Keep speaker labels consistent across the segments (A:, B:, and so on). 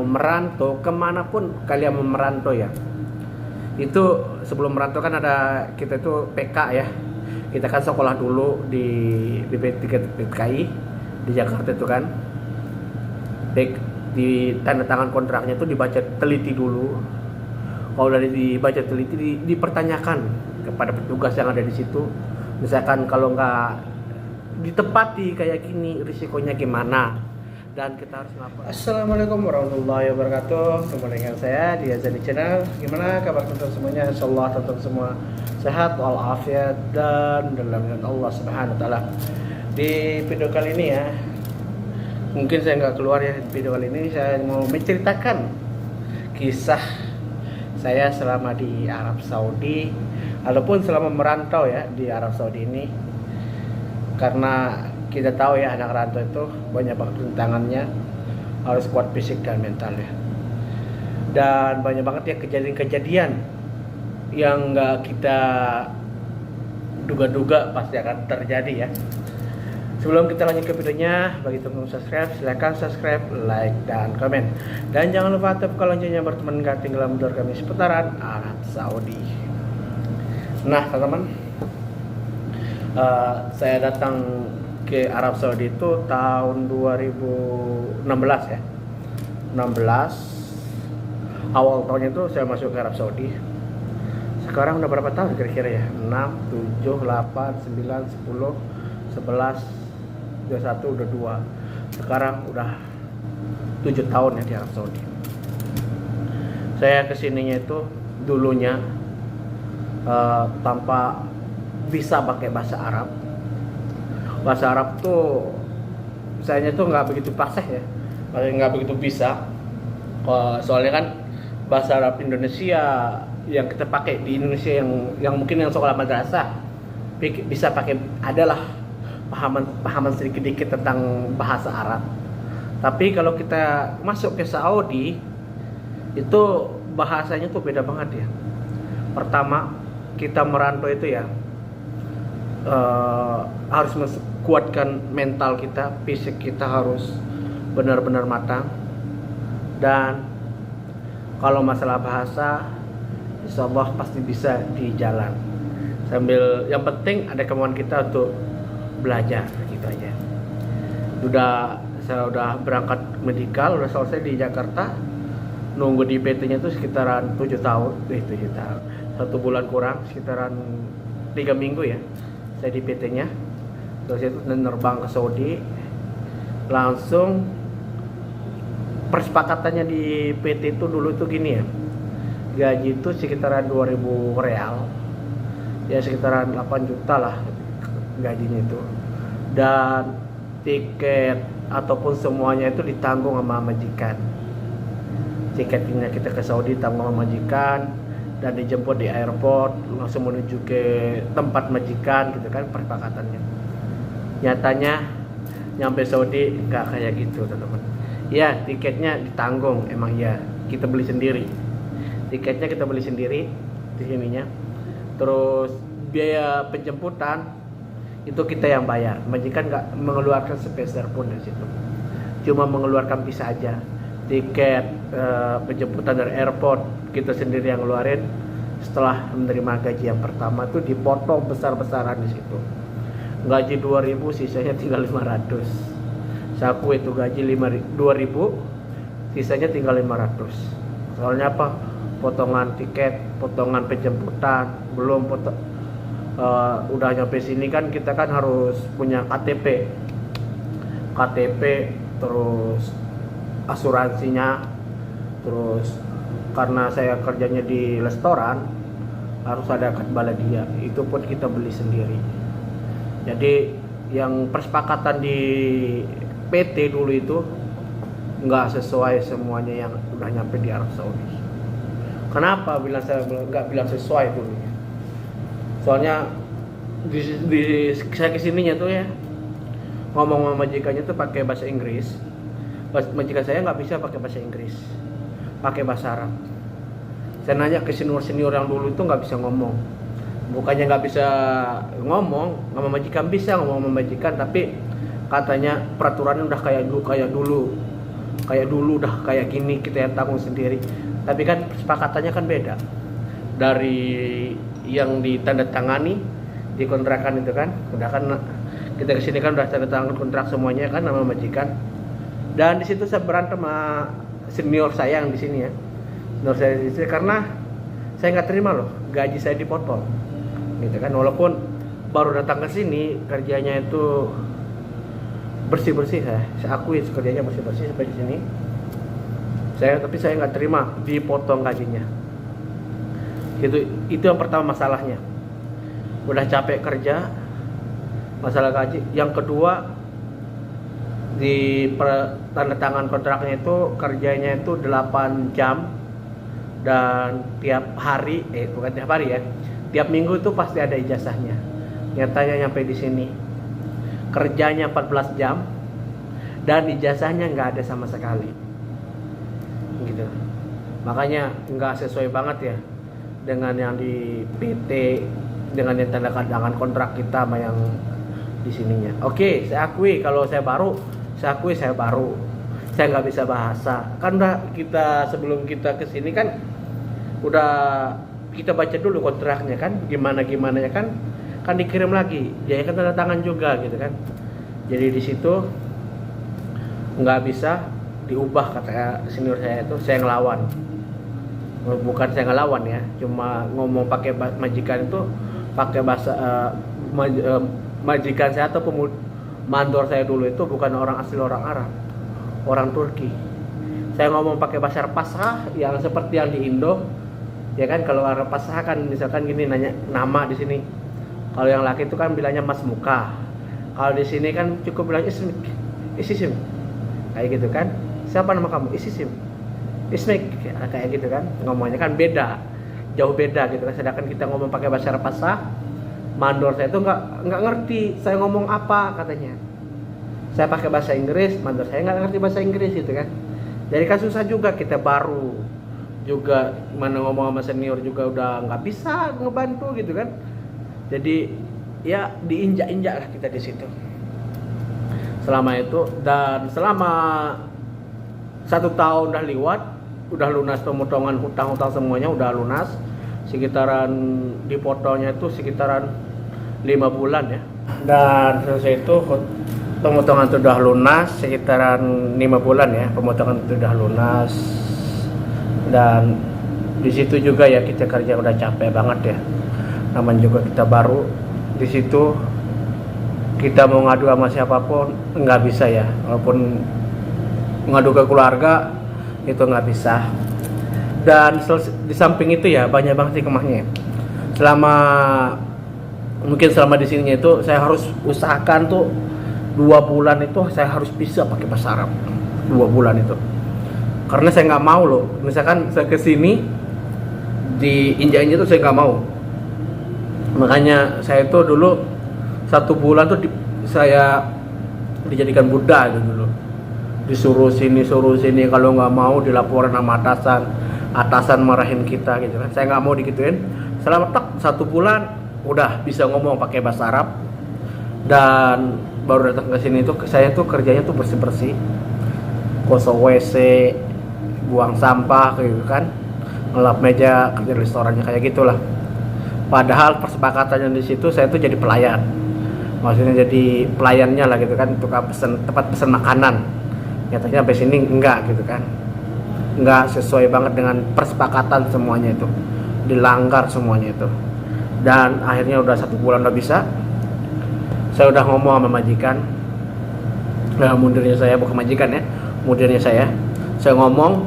A: mau merantau kemanapun kalian mau merantau ya, itu sebelum merantau kan ada kita itu PK ya, kita kan sekolah dulu di PTKI di Jakarta itu kan, di tanda tangan kontraknya itu dibaca teliti dulu. Kalau dari dibaca teliti dipertanyakan kepada petugas yang ada di situ, misalkan kalau nggak ditepati kayak gini risikonya gimana dan kita harus ngapain. Assalamualaikum warahmatullahi wabarakatuh. Kembali dengan saya di Azani Channel. Gimana kabar teman semuanya? Insyaallah tetap semua sehat walafiat dan dalam lindungan Allah Subhanahu wa taala. Di video kali ini ya, mungkin saya nggak keluar ya, di video kali ini saya mau menceritakan kisah saya selama di Arab Saudi ataupun selama merantau ya di Arab Saudi ini. Karena kita tahu ya, anak rantau itu banyak banget rintangannya, harus kuat fisik dan mental ya. Dan banyak banget ya kejadian-kejadian yang nggak kita duga-duga pasti akan terjadi ya. Sebelum kita lanjut ke videonya, bagi teman-teman subscribe, silahkan subscribe, like, dan komen. Dan jangan lupa tekan loncengnya berteman gak tinggal mundur kami seputaran Arab Saudi. Nah teman-teman, saya datang ke Arab Saudi itu tahun 2016 ya. 16 awal tahunnya itu saya masuk ke Arab Saudi. Sekarang udah berapa tahun kira-kira ya? 6, 7, 8, 9, 10, 11, 21, udah 2. Sekarang udah 7 tahun ya di Arab Saudi. Saya kesininya itu dulunya tanpa bisa pakai bahasa Arab. Bahasa Arab tuh saya tuh nggak begitu fasih ya, nggak begitu bisa. Soalnya kan bahasa Arab Indonesia yang kita pakai di Indonesia yang mungkin yang sekolah madrasah bisa pakai, adalah pahaman sedikit-sedikit tentang bahasa Arab. Tapi kalau kita masuk ke Saudi itu bahasanya tuh beda banget ya. Pertama, kita merantau itu ya harus kuatkan mental kita, fisik kita harus benar-benar matang. Dan kalau masalah bahasa, insya Allah pasti bisa di jalan. Sambil yang penting ada kemauan kita untuk belajar gitu aja. Saya udah berangkat medikal, udah selesai di Jakarta. Nunggu di PT-nya itu sekitaran 7 tahun. 7 tahun. 1 bulan kurang, sekitaran 3 minggu ya. Saya di PT-nya. Terus itu nerbang ke Saudi. Langsung persepakatannya di PT itu dulu itu gini ya. Gaji itu sekitaran 2.000 real. Ya sekitaran 8 juta lah gajinya itu. Dan tiket ataupun semuanya itu ditanggung sama majikan. Tiketnya kita ke Saudi tanggung sama majikan dan dijemput di airport langsung menuju ke tempat majikan gitu kan persepakatannya. Nyatanya nyampe Saudi nggak kayak gitu teman-teman. Ya tiketnya ditanggung, emang ya kita beli sendiri. Tiketnya kita beli sendiri di sininya. Terus biaya penjemputan itu kita yang bayar. Majikan nggak mengeluarkan sepeser pun dari situ. Cuma mengeluarkan visa aja. Tiket penjemputan dari airport kita sendiri yang ngeluarin. Setelah menerima gaji yang pertama tuh dipotong besar-besaran di situ. Gaji 2.000 sisanya tinggal 500. Saku itu gaji 2.000 sisanya tinggal 500. Soalnya apa? Potongan tiket, potongan penjemputan, belum udah nyampe sini kan kita kan harus punya KTP, terus asuransinya, terus karena saya kerjanya di restoran harus ada kad baladia, itu pun kita beli sendiri. Jadi yang persepakatan di PT dulu itu nggak sesuai semuanya yang udah nyampe di Arab Saudi. Kenapa saya nggak bilang sesuai dulu? Soalnya saya kesininya tuh ya ngomong sama majikannya tuh pakai bahasa Inggris. Majikan saya nggak bisa pakai bahasa Inggris, pakai bahasa Arab. Saya nanya ke senior yang dulu itu nggak bisa ngomong. Bukannya nggak bisa ngomong sama majikan, bisa ngomong sama majikan, tapi katanya peraturannya udah kayak dulu. kayak dulu udah kayak gini kita yang tanggung sendiri. Tapi kan kesepakatannya kan beda dari yang ditandatangani di kontrakan itu kan. Udah kan kita kesini kan udah tanda tangan kontrak semuanya kan sama majikan. Dan di situ saya berantem sama senior saya yang di sini ya. Senior saya di sini karena saya nggak terima loh gaji saya dipotong, gitu kan. Walaupun baru datang ke sini kerjanya itu bersih saya akui kerjanya bersih sampai di sini. Tapi saya nggak terima dipotong gajinya. Itu yang pertama masalahnya. Udah capek kerja, masalah gaji. Yang kedua, di tanda tangan kontraknya itu kerjanya itu 8 jam dan tiap hari bukan tiap hari ya, tiap minggu itu pasti ada ijazahnya. Nyatanya nyampe di sini kerjanya 14 jam dan ijazahnya nggak ada sama sekali gitu. Makanya nggak sesuai banget ya dengan yang di PT, dengan yang tanda tangan kontrak kita sama yang di sininya. Oke, saya akui kalau saya baru, saya nggak bisa bahasa. Kan udah kita sebelum kita kesini kan udah kita baca dulu kontraknya kan, gimana ya kan dikirim lagi, jadi kan tanda tangan juga gitu kan. Jadi di situ nggak bisa diubah kata senior saya itu, saya ngelawan. Bukan saya ngelawan ya, cuma ngomong pakai majikan itu pakai bahasa majikan saya atau mandor saya dulu itu bukan orang asli orang Arab, orang Turki. Saya ngomong pakai bahasa Pasah yang seperti yang di Indo, ya kan. Kalau orang Pasah kan misalkan gini nanya nama di sini. Kalau yang laki itu kan bilangnya Mas Muka. Kalau di sini kan cukup bilang Isisim, kayak gitu kan. Siapa nama kamu? Isisim, Ismik, kayak gitu kan. Ngomongnya kan beda, jauh beda gitu kan. Sedangkan kita ngomong pakai bahasa Pasah, mandor saya itu nggak ngerti saya ngomong apa katanya. Saya pakai bahasa Inggris, mandor saya nggak ngerti bahasa Inggris gitu kan. Jadi kan susah juga, kita baru juga mana ngomong sama senior juga udah nggak bisa ngebantu gitu kan. Jadi ya diinjak-injak lah kita di situ selama itu. Dan selama 1 tahun udah lewat, udah lunas pemotongan hutang-hutang semuanya udah lunas. Sekitaran dipotongnya itu sekitaran 5 bulan ya. Dan selesai itu pemotongan itu udah lunas sekitaran 5 bulan ya, pemotongan itu udah lunas. Dan di situ juga ya kita kerja udah capek banget ya. Namanya juga kita baru di situ, kita mau ngadu sama siapapun nggak bisa ya. Walaupun ngadu ke keluarga itu nggak bisa. Dan di samping itu ya banyak banget hikmahnya. Selama di sininya itu saya harus usahakan tuh 2 bulan itu saya harus bisa pakai bahasa Arab. 2 bulan itu. Karena saya nggak mau loh. Misalkan saya kesini di injak-injak itu saya nggak mau. Makanya saya itu dulu 1 bulan tuh saya dijadikan budak gitu dulu. Disuruh sini, kalau nggak mau dilaporin sama atasan marahin kita gitu kan. Saya nggak mau digituin. Selama 1 bulan udah bisa ngomong pakai bahasa Arab. Dan baru datang ke sini tuh saya tuh kerjanya tuh bersih-bersih, gosok WC, buang sampah gitu kan, ngelap meja, kerja restorannya kayak gitulah. Padahal persepakatannya di situ saya tuh jadi pelayan, maksudnya jadi pelayannya lah gitu kan, tukang tempat pesan makanan. Nyatanya sampai sini enggak gitu kan, enggak sesuai banget dengan persepakatan, semuanya itu dilanggar semuanya itu. Dan akhirnya udah 1 bulan udah bisa, saya udah ngomong sama majikan, mundirnya saya, bukan majikan ya, mundirnya saya ngomong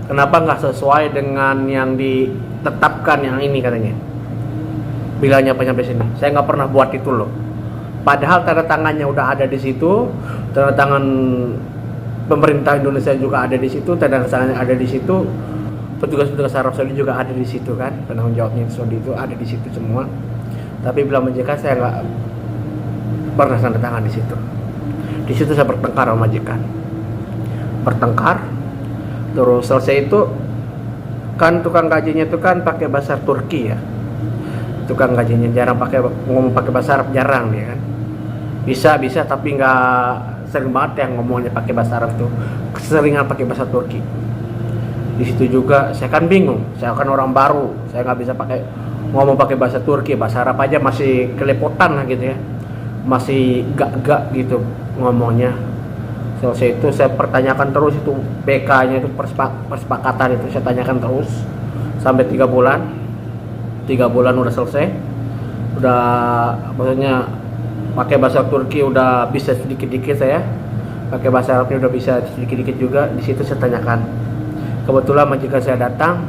A: kenapa nggak sesuai dengan yang ditetapkan yang ini katanya. Bilangnya apa sampai sini, saya nggak pernah buat itu loh. Padahal tanda tangannya udah ada di situ, tanda tangan pemerintah Indonesia juga ada di situ, tanda tangannya ada di situ, petugas-petugas Arab Saudi juga ada di situ kan, penanggung jawabnya Saudi itu ada di situ semua. Tapi bilang majikan saya nggak pernah tanda tangan di situ. Di situ saya bertengkar sama majikan, terus selesai itu kan tukang gajinya itu kan pakai bahasa Turki ya. Tukang gajinya jarang ngomong pakai bahasa Arab, jarang dia kan. Bisa tapi nggak sering banget yang ngomongnya pakai bahasa Arab tuh. keseringan pakai bahasa Turki. Di situ juga saya kan bingung, saya kan orang baru, saya nggak bisa ngomong pakai bahasa Turki, bahasa Arab aja masih kelepotan lah gitu ya, masih gak gitu ngomongnya. Selesai itu saya pertanyakan terus itu PK-nya itu persepakatan itu saya tanyakan terus sampai 3 bulan. 3 bulan udah selesai, udah maksudnya pakai bahasa Turki udah bisa sedikit-dikit, saya pakai bahasa Arabnya udah bisa sedikit-dikit juga. Di situ saya tanyakan, kebetulan majikan saya datang,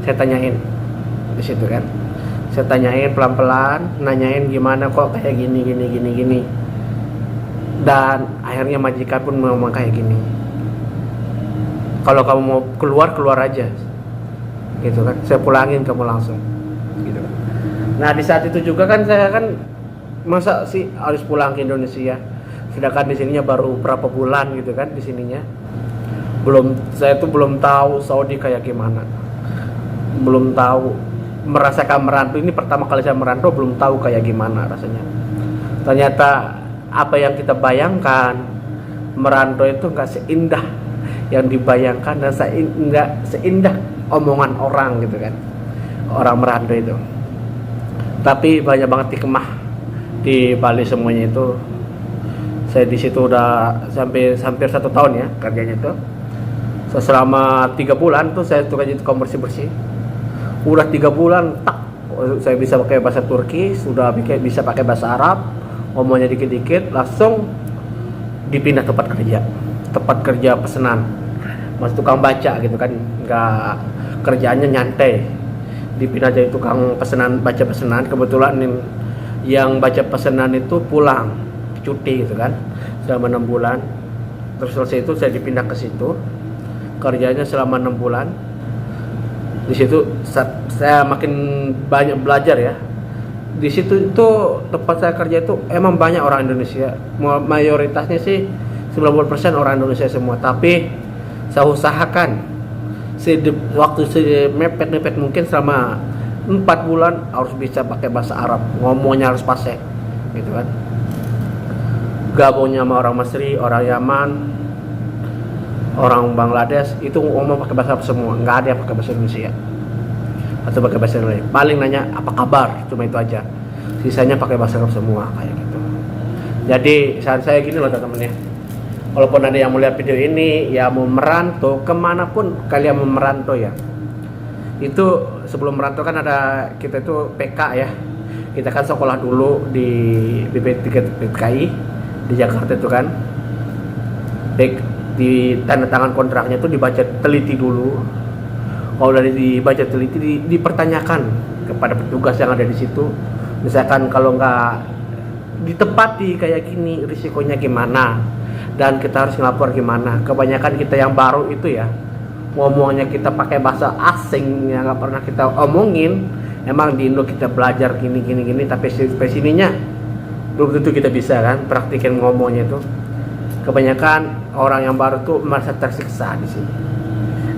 A: saya tanyain di situ kan, saya tanyain pelan-pelan, nanyain gimana kok kayak gini, dan akhirnya majikan pun ngomong kayak gini, kalau kamu mau keluar aja gitu kan, saya pulangin kamu langsung gitu kan. Nah di saat itu juga kan saya kan masa sih harus pulang ke Indonesia, sedangkan di sininya baru berapa bulan gitu kan, di sininya saya tuh belum tahu Saudi kayak gimana, belum tahu merasakan merantau. Ini pertama kali saya merantau, belum tahu kayak gimana rasanya. Ternyata apa yang kita bayangkan merantau itu nggak seindah yang dibayangkan, dan nggak seindah omongan orang gitu kan, orang merantau itu. Tapi banyak banget hikmah di balik semuanya itu. Saya di situ udah hampir 1 tahun ya kerjanya itu. Selama 3 bulan tuh saya tukang tukang bersih. Udah 3 bulan tak saya bisa pakai bahasa Turki, sudah bisa pakai bahasa Arab, ngomongnya dikit-dikit, langsung dipindah tempat kerja pesanan, mas tukang baca gitu kan, nggak kerjaannya nyantai, dipindah jadi tukang baca pesanan. Kebetulan yang baca pesanan itu pulang cuti gitu kan selama 6 bulan, terus selesai itu saya dipindah ke situ, kerjanya selama 6 bulan. Di situ saya makin banyak belajar ya. Di situ itu tempat saya kerja itu emang banyak orang Indonesia, mayoritasnya sih 90% orang Indonesia semua. Tapi saya usahakan waktu mepet mungkin selama 4 bulan harus bisa pakai bahasa Arab, ngomongnya harus fasih gitu kan. Gabungnya sama orang Mesri, orang Yaman, orang Bangladesh itu ngomong pakai bahasa Arab semua, nggak ada yang pakai bahasa Indonesia atau pakai bahasa lain. Paling nanya apa kabar, cuma itu aja. Sisanya pakai bahasa Arab semua kayak gitu. Jadi saat saya gini loh teman-teman ya, walaupun ada yang mau lihat video ini ya, mau merantau kemanapun kalian mau merantau ya, itu sebelum merantau kan ada kita itu PK ya, kita kan sekolah dulu di BPTKI di Jakarta itu kan, di tanda tangan kontraknya itu dibaca teliti dulu. Kalau udah dibaca teliti, dipertanyakan kepada petugas yang ada di situ, misalkan kalau nggak ditepati kayak gini risikonya gimana dan kita harus ngelapor gimana. Kebanyakan kita yang baru itu ya ngomongnya kita pakai bahasa asing yang nggak pernah kita omongin. Emang di Indo kita belajar gini, tapi sininya belum tentu kita bisa kan praktikin ngomongnya itu. Kebanyakan orang yang baru tuh merasa tersiksa di sini.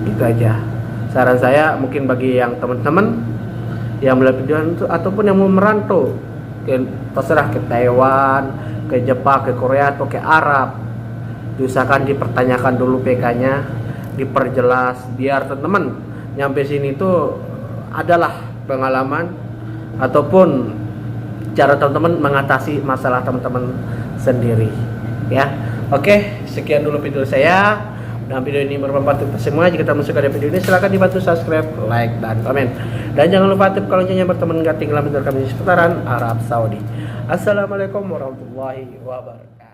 A: Itu aja saran saya, mungkin bagi yang teman-teman yang melihat video itu ataupun yang mau merantau terserah ke Taiwan, ke Jepang, ke Korea atau ke Arab, diusahakan dipertanyakan dulu PK-nya, diperjelas biar teman-teman nyampe sini itu adalah pengalaman ataupun cara teman-teman mengatasi masalah teman-teman sendiri ya. Oke, sekian dulu video saya. Dan video ini bermanfaat untuk semua. Jika teman suka dengan video ini, silahkan dibantu subscribe, like, dan komen. Dan jangan lupa aktif kalau loncengnya berteman nggak tinggal mendengarkan seputaran Arab Saudi. Assalamualaikum warahmatullahi wabarakatuh.